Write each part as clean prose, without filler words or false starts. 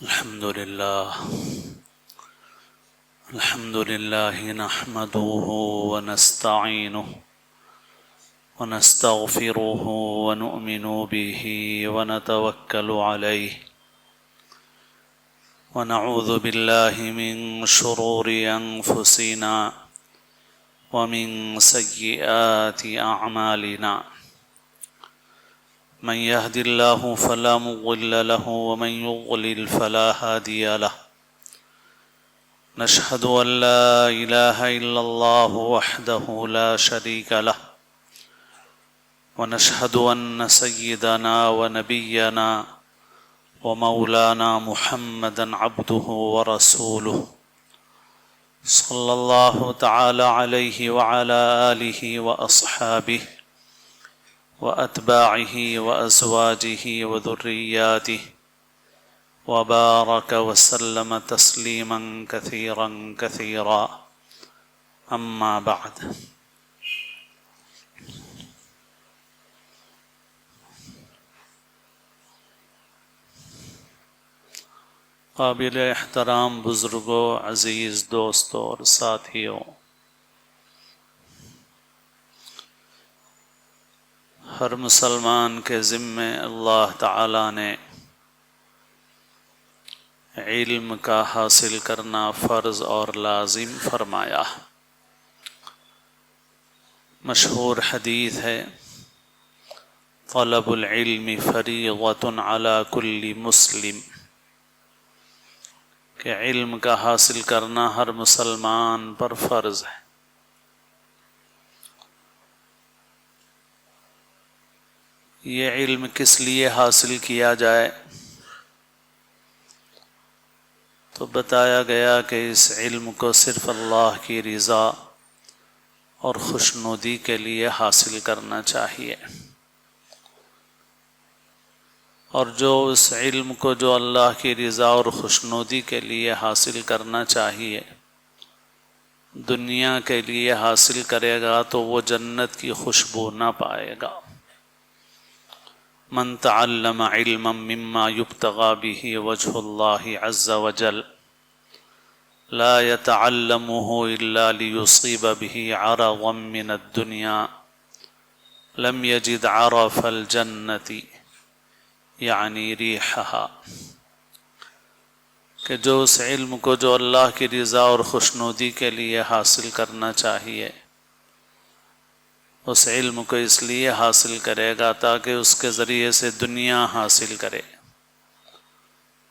الحمد لله نحمده ونستعينه ونستغفره ونؤمن به ونتوكل عليه ونعوذ بالله من شرور أنفسنا ومن سيئات أعمالنا من يهد الله فلا مضل له ومن يضلل فلا هادي له نشهد أن لا إله إلا الله وحده لا شريك له ونشهد أن سيدنا ونبينا ومولانا محمدا عبده ورسوله صلى الله تعالى عليه وعلى آله وأصحابه وأتباعه وأزواجه وذرياته وبارك وسلم تسليما كثيرا كثيرا أما بعد قابل احترام بزرگوں، عزیز دوستوں اور ساتھیوں، ہر مسلمان کے ذمے اللہ تعالیٰ نے علم کا حاصل کرنا فرض اور لازم فرمایا۔ مشہور حدیث ہے، طلب العلم فریضۃ علی کل مسلم، کہ علم کا حاصل کرنا ہر مسلمان پر فرض ہے۔ یہ علم کس لیے حاصل کیا جائے؟ تو بتایا گیا کہ اس علم کو صرف اللہ کی رضا اور خوشنودی کے لیے حاصل کرنا چاہیے، اور جو اس علم کو جو اللہ کی رضا اور خوشنودی کے لیے حاصل کرنا چاہیے دنیا کے لیے حاصل کرے گا تو وہ جنت کی خوشبو نہ پائے گا۔ من تعلم علما مما يبتغى به وجه الله عز وجل لا يتعلمه إلا ليصيب به عرضا من الدنيا لم يجد عرف الجنة یعنی ریحها، کہ جو اس علم کو جو اللہ کی رضا اور خوشنودی کے لیے حاصل کرنا چاہیے اس علم کو اس لیے حاصل کرے گا تاکہ اس کے ذریعے سے دنیا حاصل کرے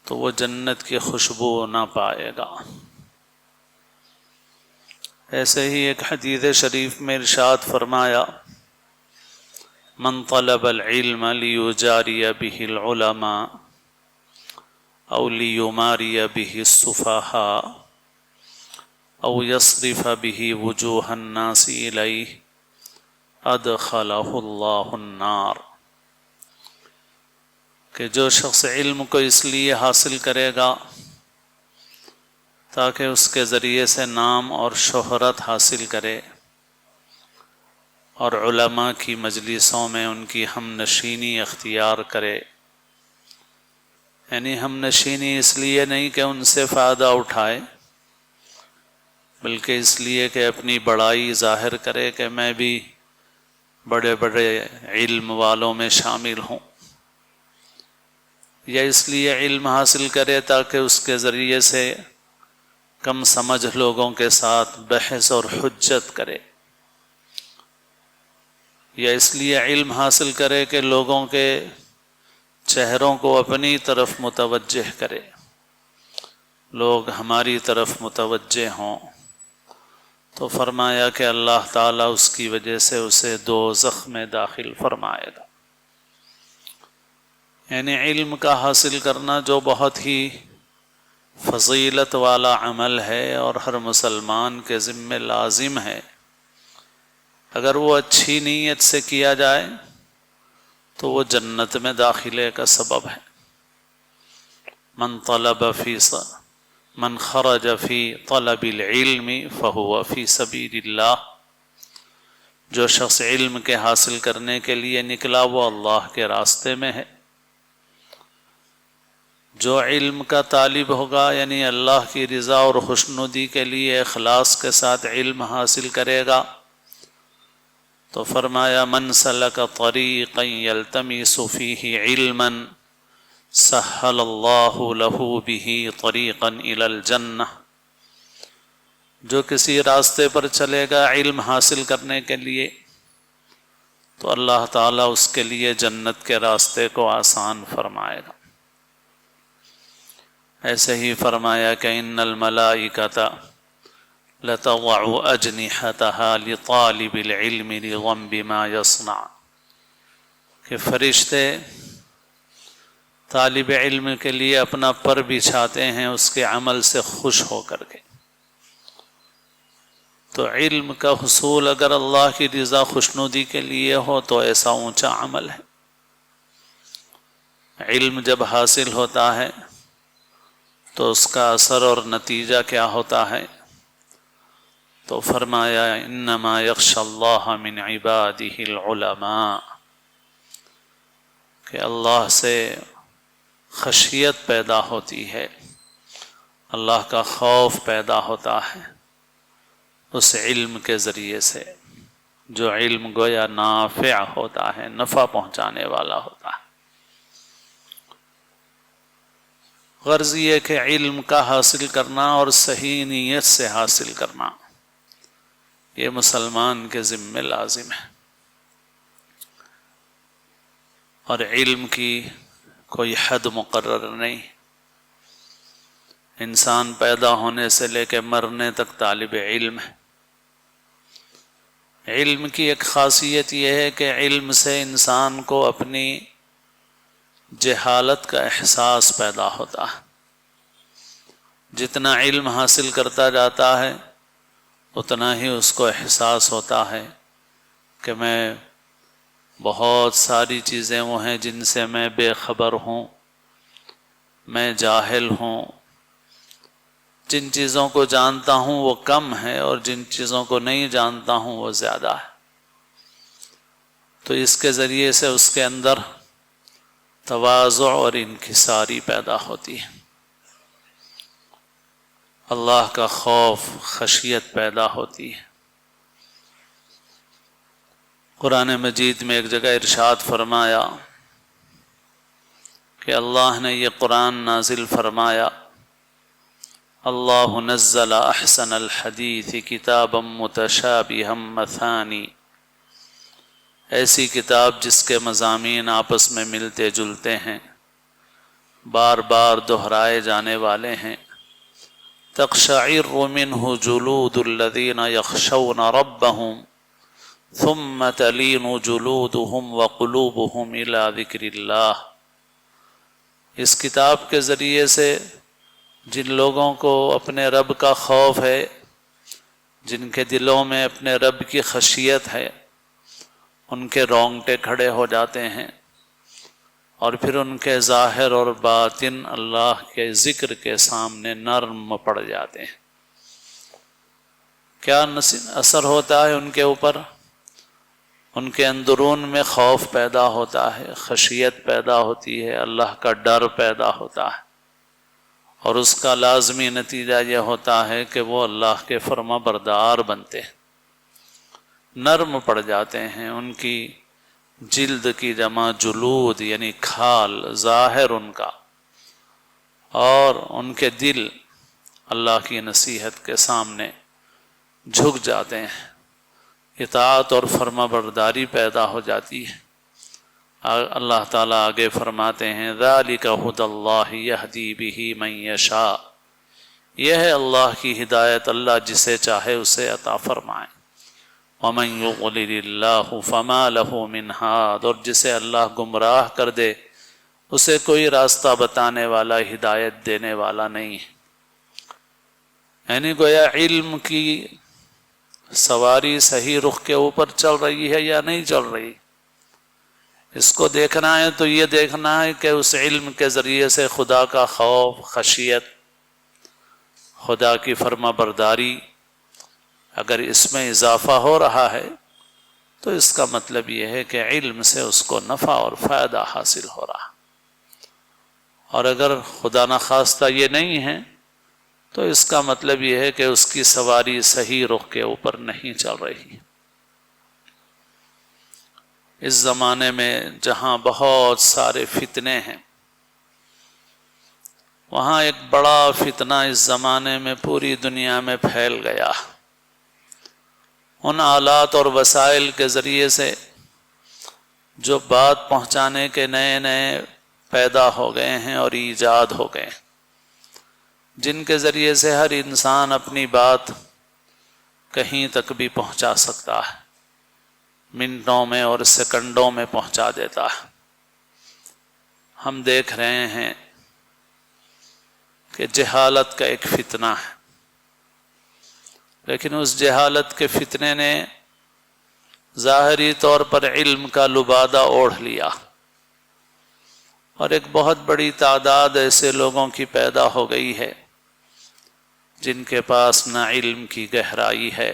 تو وہ جنت کی خوشبو نہ پائے گا۔ ایسے ہی ایک حدیث شریف میں ارشاد فرمایا، من طلب العلم لیجاری به العلماء او لیماری به السفہاء او یصرف به وجوہ الناس الیہ ادخلہ اللہ النار، کہ جو شخص علم کو اس لیے حاصل کرے گا تاکہ اس کے ذریعے سے نام اور شہرت حاصل کرے اور علماء کی مجلسوں میں ان کی ہم نشینی اختیار کرے، یعنی ہم نشینی اس لیے نہیں کہ ان سے فائدہ اٹھائے بلکہ اس لیے کہ اپنی بڑائی ظاہر کرے کہ میں بھی بڑے بڑے علم والوں میں شامل ہوں، یا اس لیے علم حاصل کرے تاکہ اس کے ذریعے سے کم سمجھ لوگوں کے ساتھ بحث اور حجت کرے، یا اس لیے علم حاصل کرے کہ لوگوں کے چہروں کو اپنی طرف متوجہ کرے، لوگ ہماری طرف متوجہ ہوں، تو فرمایا کہ اللہ تعالیٰ اس کی وجہ سے اسے دوزخ میں داخل فرمائے گا۔ یعنی علم کا حاصل کرنا جو بہت ہی فضیلت والا عمل ہے اور ہر مسلمان کے ذمہ لازم ہے، اگر وہ اچھی نیت سے کیا جائے تو وہ جنت میں داخلے کا سبب ہے۔ من خرج فی طلب العلم فہو فی سبیل اللہ، جو شخص علم کے حاصل کرنے کے لیے نکلا وہ اللہ کے راستے میں ہے۔ جو علم کا طالب ہوگا یعنی اللہ کی رضا اور خوشنودی کے لیے اخلاص کے ساتھ علم حاصل کرے گا، تو فرمایا من سلک طریقا یلتمس فیہ علما سہل اللہ لہ بہ طریقا الی الجنہ، جو کسی راستے پر چلے گا علم حاصل کرنے کے لیے تو اللہ تعالیٰ اس کے لیے جنت کے راستے کو آسان فرمائے گا۔ ایسے ہی فرمایا کہ ان الملائکۃ لتضع اجنحتها لطالب العلم رضا بما یصنع، کہ فرشتے طالب علم کے لیے اپنا پر بچھاتے ہیں اس کے عمل سے خوش ہو کر کے۔ تو علم کا حصول اگر اللہ کی رضا خوشنودی کے لیے ہو تو ایسا اونچا عمل ہے۔ علم جب حاصل ہوتا ہے تو اس کا اثر اور نتیجہ کیا ہوتا ہے؟ تو فرمایا انما یخشی اللہ من عبادہ العلماء، کہ اللہ سے خشیت پیدا ہوتی ہے، اللہ کا خوف پیدا ہوتا ہے اس علم کے ذریعے سے، جو علم گویا نافع ہوتا ہے، نفع پہنچانے والا ہوتا ہے۔ غرض یہ کہ علم کا حاصل کرنا اور صحیح نیت سے حاصل کرنا یہ مسلمان کے ذمہ لازم ہے، اور علم کی کوئی حد مقرر نہیں۔ انسان پیدا ہونے سے لے کے مرنے تک طالب علم ہے۔ علم کی ایک خاصیت یہ ہے کہ علم سے انسان کو اپنی جہالت کا احساس پیدا ہوتا ہے۔ جتنا علم حاصل کرتا جاتا ہے اتنا ہی اس کو احساس ہوتا ہے کہ میں بہت ساری چیزیں وہ ہیں جن سے میں بے خبر ہوں، میں جاہل ہوں، جن چیزوں کو جانتا ہوں وہ کم ہے اور جن چیزوں کو نہیں جانتا ہوں وہ زیادہ ہے۔ تو اس کے ذریعے سے اس کے اندر تواضع اور انکساری پیدا ہوتی ہے، اللہ کا خوف، خشیت پیدا ہوتی ہے۔ قرآن مجید میں ایک جگہ ارشاد فرمایا کہ اللہ نے یہ قرآن نازل فرمایا، اللہ نزل احسن الحدیث کتابا متشابہا مثانی، ایسی کتاب جس کے مضامین آپس میں ملتے جلتے ہیں، بار بار دہرائے جانے والے ہیں، تقشعر منہ جلود الذین یخشون ربهم ثم تلین جلودهم وقلوبهم الی ذکر اللہ۔ اس کتاب کے ذریعے سے جن لوگوں کو اپنے رب کا خوف ہے، جن کے دلوں میں اپنے رب کی خشیت ہے، ان کے رونگٹے کھڑے ہو جاتے ہیں، اور پھر ان کے ظاہر اور باطن اللہ کے ذکر کے سامنے نرم پڑ جاتے ہیں۔ کیا اثر ہوتا ہے ان کے اوپر؟ ان کے اندرون میں خوف پیدا ہوتا ہے، خشیت پیدا ہوتی ہے، اللہ کا ڈر پیدا ہوتا ہے، اور اس کا لازمی نتیجہ یہ ہوتا ہے کہ وہ اللہ کے فرما بردار بنتے ہیں، نرم پڑ جاتے ہیں۔ ان کی جلد کی جمع جلود یعنی کھال، ظاہر ان کا، اور ان کے دل اللہ کی نصیحت کے سامنے جھک جاتے ہیں، اطاعت اور فرما برداری پیدا ہو جاتی ہے۔ اللہ تعالیٰ آگے فرماتے ہیں ذالک ھدی اللہ یہدی بہ من یشاء، یہ ہے اللہ کی ہدایت، اللہ جسے چاہے اسے عطا فرمائے۔ ومن یضلل اللہ فما لہ من ہاد، اور جسے اللہ گمراہ کر دے اسے کوئی راستہ بتانے والا، ہدایت دینے والا نہیں ہے۔ یعنی گویا علم کی سواری صحیح رخ کے اوپر چل رہی ہے یا نہیں چل رہی، اس کو دیکھنا ہے تو یہ دیکھنا ہے کہ اس علم کے ذریعے سے خدا کا خوف، خشیت، خدا کی فرما برداری اگر اس میں اضافہ ہو رہا ہے تو اس کا مطلب یہ ہے کہ علم سے اس کو نفع اور فائدہ حاصل ہو رہا، اور اگر خدا نخواستہ یہ نہیں ہے تو اس کا مطلب یہ ہے کہ اس کی سواری صحیح رخ کے اوپر نہیں چل رہی۔ اس زمانے میں جہاں بہت سارے فتنے ہیں، وہاں ایک بڑا فتنہ اس زمانے میں پوری دنیا میں پھیل گیا۔ ان آلات اور وسائل کے ذریعے سے جو بات پہنچانے کے نئے نئے پیدا ہو گئے ہیں اور ایجاد ہو گئے ہیں، جن کے ذریعے سے ہر انسان اپنی بات کہیں تک بھی پہنچا سکتا ہے، منٹوں میں اور سیکنڈوں میں پہنچا دیتا ہے۔ ہم دیکھ رہے ہیں کہ جہالت کا ایک فتنہ ہے، لیکن اس جہالت کے فتنے نے ظاہری طور پر علم کا لبادہ اوڑھ لیا، اور ایک بہت بڑی تعداد ایسے لوگوں کی پیدا ہو گئی ہے جن کے پاس نہ علم کی گہرائی ہے،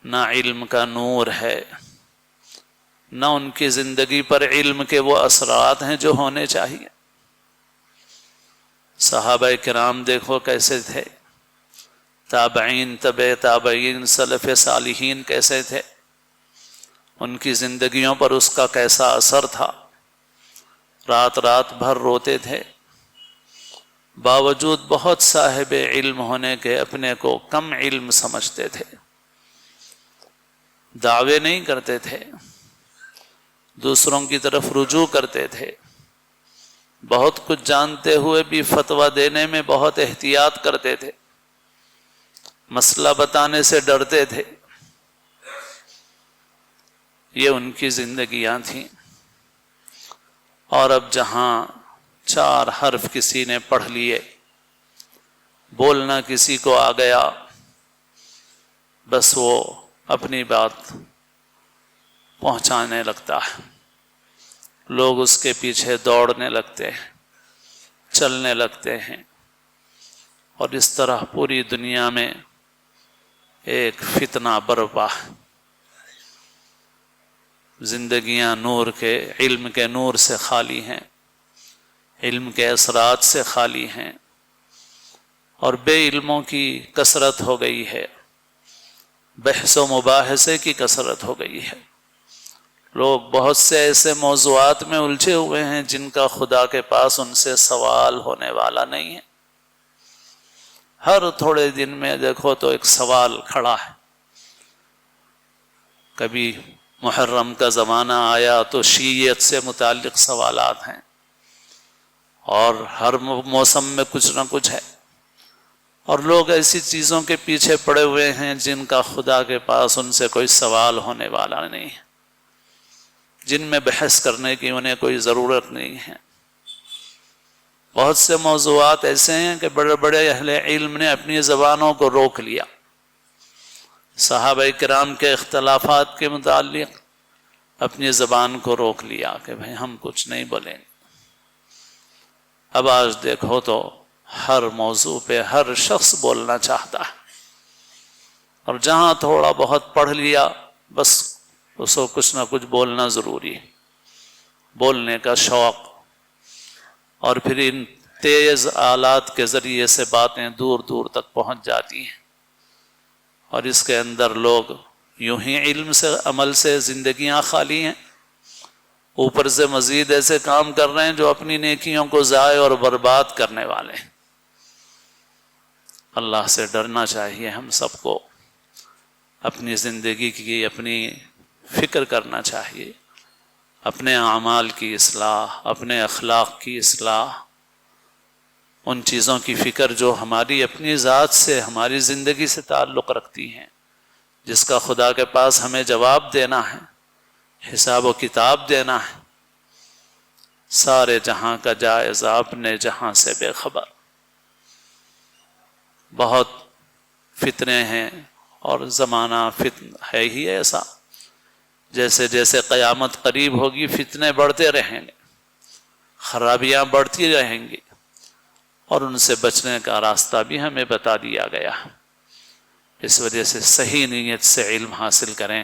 نہ علم کا نور ہے، نہ ان کی زندگی پر علم کے وہ اثرات ہیں جو ہونے چاہیے۔ صحابہ کرام دیکھو کیسے تھے، تابعین، تبع تابعین، سلف صالحین کیسے تھے، ان کی زندگیوں پر اس کا کیسا اثر تھا۔ رات رات بھر روتے تھے، باوجود بہت صاحب علم ہونے کے اپنے کو کم علم سمجھتے تھے، دعوے نہیں کرتے تھے، دوسروں کی طرف رجوع کرتے تھے، بہت کچھ جانتے ہوئے بھی فتویٰ دینے میں بہت احتیاط کرتے تھے، مسئلہ بتانے سے ڈرتے تھے۔ یہ ان کی زندگیاں تھیں۔ اور اب جہاں 4 حرف کسی نے پڑھ لیے، بولنا کسی کو آ گیا، بس وہ اپنی بات پہنچانے لگتا ہے، لوگ اس کے پیچھے دوڑنے لگتے ہیں، چلنے لگتے ہیں، اور اس طرح پوری دنیا میں ایک فتنہ برپا ہے۔ زندگیاں نور کے، علم کے نور سے خالی ہیں، علم کے اثرات سے خالی ہیں، اور بے علموں کی کثرت ہو گئی ہے، بحث و مباحثے کی کثرت ہو گئی ہے۔ لوگ بہت سے ایسے موضوعات میں الجھے ہوئے ہیں جن کا خدا کے پاس ان سے سوال ہونے والا نہیں ہے۔ ہر تھوڑے دن میں دیکھو تو ایک سوال کھڑا ہے۔ کبھی محرم کا زمانہ آیا تو شیعیت سے متعلق سوالات ہیں، اور ہر موسم میں کچھ نہ کچھ ہے، اور لوگ ایسی چیزوں کے پیچھے پڑے ہوئے ہیں جن کا خدا کے پاس ان سے کوئی سوال ہونے والا نہیں ہے، جن میں بحث کرنے کی انہیں کوئی ضرورت نہیں ہے۔ بہت سے موضوعات ایسے ہیں کہ بڑے بڑے اہل علم نے اپنی زبانوں کو روک لیا۔ صحابہ کرام کے اختلافات کے متعلق اپنی زبان کو روک لیا کہ بھئی ہم کچھ نہیں بولیں گے۔ اب آج دیکھو تو ہر موضوع پہ ہر شخص بولنا چاہتا ہے، اور جہاں تھوڑا بہت پڑھ لیا بس اس کو کچھ نہ کچھ بولنا ضروری ہے، بولنے کا شوق، اور پھر ان تیز آلات کے ذریعے سے باتیں دور دور تک پہنچ جاتی ہیں، اور اس کے اندر لوگ یوں ہی علم سے، عمل سے زندگیاں خالی ہیں، اوپر سے مزید ایسے کام کر رہے ہیں جو اپنی نیکیوں کو ضائع اور برباد کرنے والے ہیں۔ اللہ سے ڈرنا چاہیے ہم سب کو، اپنی زندگی کی اپنی فکر کرنا چاہیے، اپنے اعمال کی اصلاح، اپنے اخلاق کی اصلاح، ان چیزوں کی فکر جو ہماری اپنی ذات سے، ہماری زندگی سے تعلق رکھتی ہیں، جس کا خدا کے پاس ہمیں جواب دینا ہے، حساب و کتاب دینا ہے۔ سارے جہاں کا جائزہ اپنے جہاں سے بے خبر۔ بہت فتنے ہیں، اور زمانہ فتن ہے ہی ایسا، جیسے جیسے قیامت قریب ہوگی فتنے بڑھتے رہیں گے، خرابیاں بڑھتی رہیں گی، اور ان سے بچنے کا راستہ بھی ہمیں بتا دیا گیا۔ اس وجہ سے صحیح نیت سے علم حاصل کریں،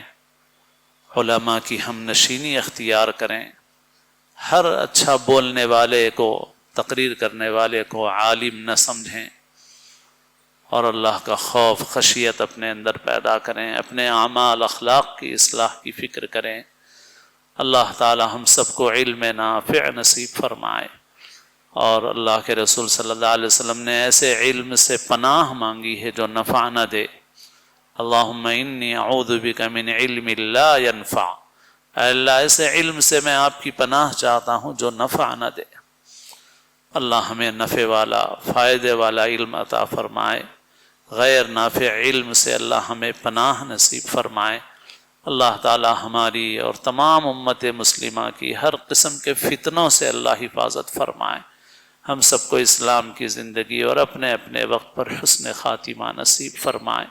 علماء کی ہم نشینی اختیار کریں، ہر اچھا بولنے والے کو، تقریر کرنے والے کو عالم نہ سمجھیں، اور اللہ کا خوف خشیت اپنے اندر پیدا کریں، اپنے اعمال اخلاق کی اصلاح کی فکر کریں۔ اللہ تعالی ہم سب کو علم نافع نصیب فرمائے، اور اللہ کے رسول صلی اللہ علیہ وسلم نے ایسے علم سے پناہ مانگی ہے جو نفع نہ دے۔ اللہم انی اعوذ بک من علم لا ینفع، اے اللہ ایسے علم سے میں آپ کی پناہ چاہتا ہوں جو نفع نہ دے۔ اللہ ہمیں نفع والا، فائدے والا علم عطا فرمائے، غیر نافع علم سے اللہ ہمیں پناہ نصیب فرمائے۔ اللہ تعالی ہماری اور تمام امت مسلمہ کی ہر قسم کے فتنوں سے اللہ حفاظت فرمائے، ہم سب کو اسلام کی زندگی اور اپنے اپنے وقت پر حسن خاتمہ نصیب فرمائے۔